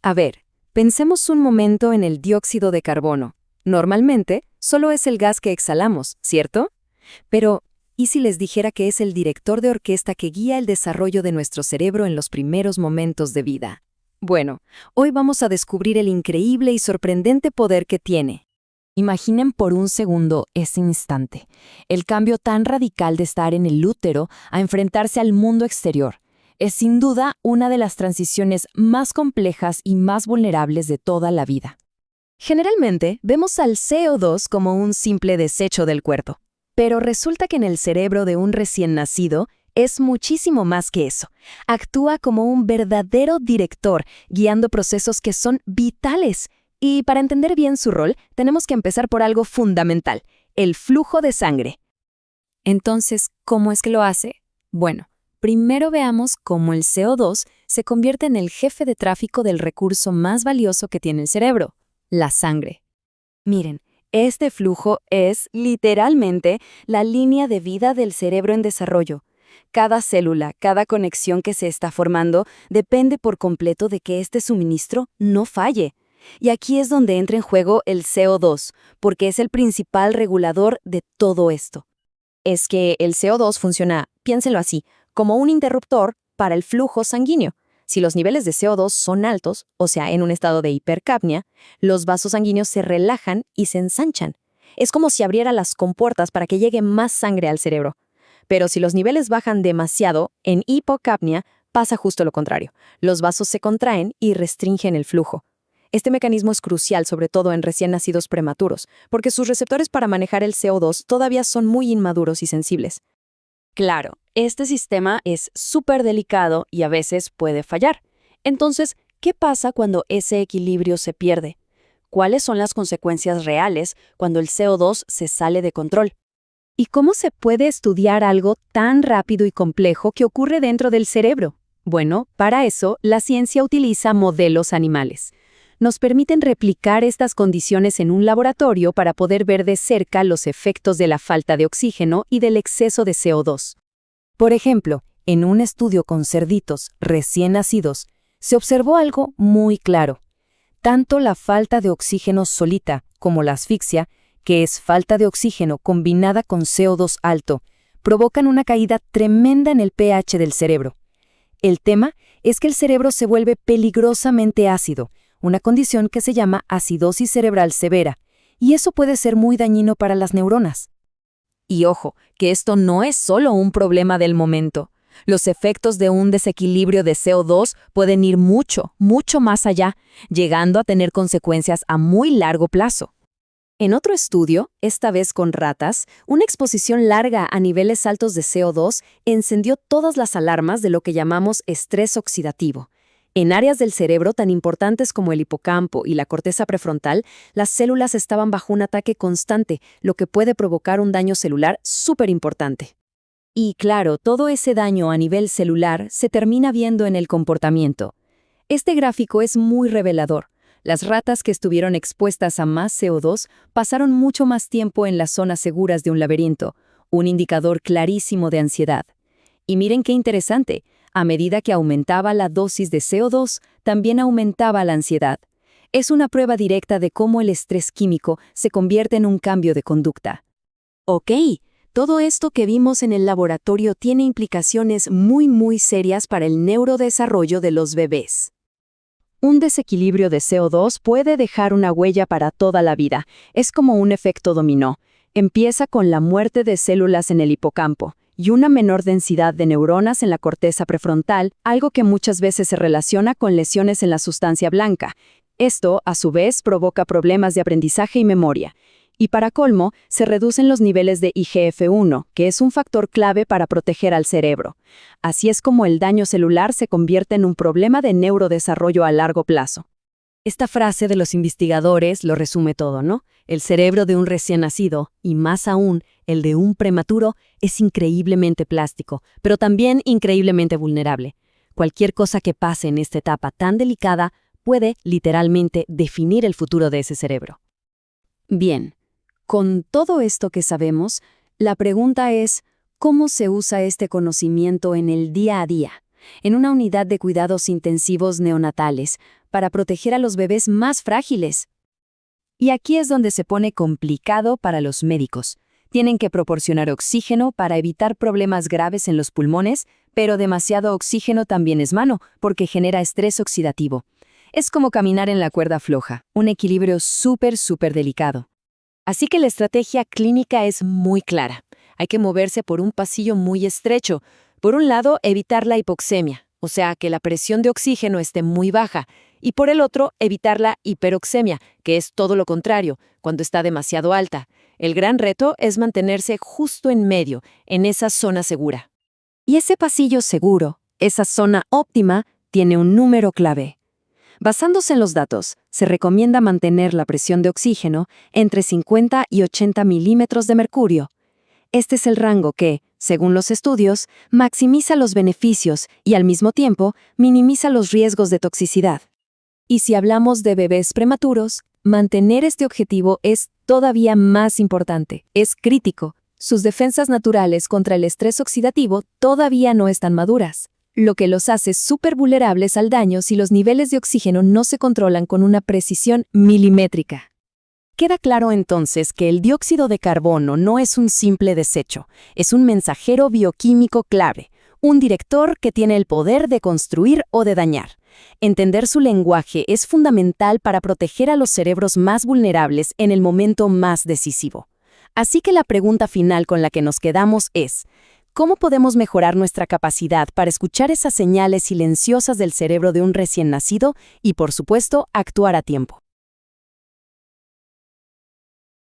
A ver, pensemos un momento en el dióxido de carbono. Normalmente, solo es el gas que exhalamos, ¿cierto? Pero, ¿y si les dijera que es el director de orquesta que guía el desarrollo de nuestro cerebro en los primeros momentos de vida? Bueno, hoy vamos a descubrir el increíble y sorprendente poder que tiene. Imaginen por un segundo ese instante, el cambio tan radical de estar en el útero a enfrentarse al mundo exterior. Es sin duda una de las transiciones más complejas y más vulnerables de toda la vida. Generalmente, vemos al CO2 como un simple desecho del cuerpo. Pero resulta que en el cerebro de un recién nacido es muchísimo más que eso. Actúa como un verdadero director, guiando procesos que son vitales. Y para entender bien su rol, tenemos que empezar por algo fundamental, el flujo de sangre. Entonces, ¿cómo es que lo hace? Bueno, primero veamos cómo el CO2 se convierte en el jefe de tráfico del recurso más valioso que tiene el cerebro, la sangre. Miren, este flujo es, literalmente, la línea de vida del cerebro en desarrollo. Cada célula, cada conexión que se está formando, depende por completo de que este suministro no falle. Y aquí es donde entra en juego el CO2, porque es el principal regulador de todo esto. Es que el CO2 funciona, piénsenlo así, como un interruptor para el flujo sanguíneo. Si los niveles de CO2 son altos, o sea, en un estado de hipercapnia, los vasos sanguíneos se relajan y se ensanchan. Es como si abriera las compuertas para que llegue más sangre al cerebro. Pero si los niveles bajan demasiado, en hipocapnia pasa justo lo contrario. Los vasos se contraen y restringen el flujo. Este mecanismo es crucial, sobre todo en recién nacidos prematuros, porque sus receptores para manejar el CO2 todavía son muy inmaduros y sensibles. Claro, este sistema es súper delicado y a veces puede fallar. Entonces, ¿qué pasa cuando ese equilibrio se pierde? ¿Cuáles son las consecuencias reales cuando el CO2 se sale de control? ¿Y cómo se puede estudiar algo tan rápido y complejo que ocurre dentro del cerebro? Bueno, para eso, la ciencia utiliza modelos animales. Nos permiten replicar estas condiciones en un laboratorio para poder ver de cerca los efectos de la falta de oxígeno y del exceso de CO2. Por ejemplo, en un estudio con cerditos recién nacidos, se observó algo muy claro. Tanto la falta de oxígeno solita como la asfixia, que es falta de oxígeno combinada con CO2 alto, provocan una caída tremenda en el pH del cerebro. El tema es que el cerebro se vuelve peligrosamente ácido, una condición que se llama acidosis cerebral severa, y eso puede ser muy dañino para las neuronas. Y ojo, que esto no es solo un problema del momento. Los efectos de un desequilibrio de CO2 pueden ir mucho, mucho más allá, llegando a tener consecuencias a muy largo plazo. En otro estudio, esta vez con ratas, una exposición larga a niveles altos de CO2 encendió todas las alarmas de lo que llamamos estrés oxidativo. En áreas del cerebro tan importantes como el hipocampo y la corteza prefrontal, las células estaban bajo un ataque constante, lo que puede provocar un daño celular súper importante. Y claro, todo ese daño a nivel celular se termina viendo en el comportamiento. Este gráfico es muy revelador. Las ratas que estuvieron expuestas a más CO2 pasaron mucho más tiempo en las zonas seguras de un laberinto, un indicador clarísimo de ansiedad. Y miren qué interesante, a medida que aumentaba la dosis de CO2, también aumentaba la ansiedad. Es una prueba directa de cómo el estrés químico se convierte en un cambio de conducta. Ok, todo esto que vimos en el laboratorio tiene implicaciones muy serias para el neurodesarrollo de los bebés. Un desequilibrio de CO2 puede dejar una huella para toda la vida. Es como un efecto dominó. Empieza con la muerte de células en el hipocampo y una menor densidad de neuronas en la corteza prefrontal, algo que muchas veces se relaciona con lesiones en la sustancia blanca. Esto, a su vez, provoca problemas de aprendizaje y memoria. Y para colmo, se reducen los niveles de IGF-1, que es un factor clave para proteger al cerebro. Así es como el daño celular se convierte en un problema de neurodesarrollo a largo plazo. Esta frase de los investigadores lo resume todo, ¿no? El cerebro de un recién nacido, y más aún, el de un prematuro, es increíblemente plástico, pero también increíblemente vulnerable. Cualquier cosa que pase en esta etapa tan delicada puede, literalmente, definir el futuro de ese cerebro. Bien. Con todo esto que sabemos, la pregunta es, ¿cómo se usa este conocimiento en el día a día? en una unidad de cuidados intensivos neonatales, para proteger a los bebés más frágiles. Y aquí es donde se pone complicado para los médicos. Tienen que proporcionar oxígeno para evitar problemas graves en los pulmones, pero demasiado oxígeno también es malo, porque genera estrés oxidativo. Es como caminar en la cuerda floja, un equilibrio súper delicado. Así que la estrategia clínica es muy clara. Hay que moverse por un pasillo muy estrecho. Por un lado, evitar la hipoxemia, o sea, que la presión de oxígeno esté muy baja, y por el otro, evitar la hiperoxemia, que es todo lo contrario, cuando está demasiado alta. El gran reto es mantenerse justo en medio, en esa zona segura. Y ese pasillo seguro, esa zona óptima, tiene un número clave. Basándose en los datos, se recomienda mantener la presión de oxígeno entre 50 y 80 milímetros de mercurio. Este es el rango que, según los estudios, maximiza los beneficios y al mismo tiempo minimiza los riesgos de toxicidad. Y si hablamos de bebés prematuros, mantener este objetivo es todavía más importante, es crítico. Sus defensas naturales contra el estrés oxidativo todavía no están maduras, lo que los hace súper vulnerables al daño si los niveles de oxígeno no se controlan con una precisión milimétrica. Queda claro entonces que el dióxido de carbono no es un simple desecho, es un mensajero bioquímico clave, un director que tiene el poder de construir o de dañar. Entender su lenguaje es fundamental para proteger a los cerebros más vulnerables en el momento más decisivo. Así que la pregunta final con la que nos quedamos es, ¿cómo podemos mejorar nuestra capacidad para escuchar esas señales silenciosas del cerebro de un recién nacido y, por supuesto, actuar a tiempo?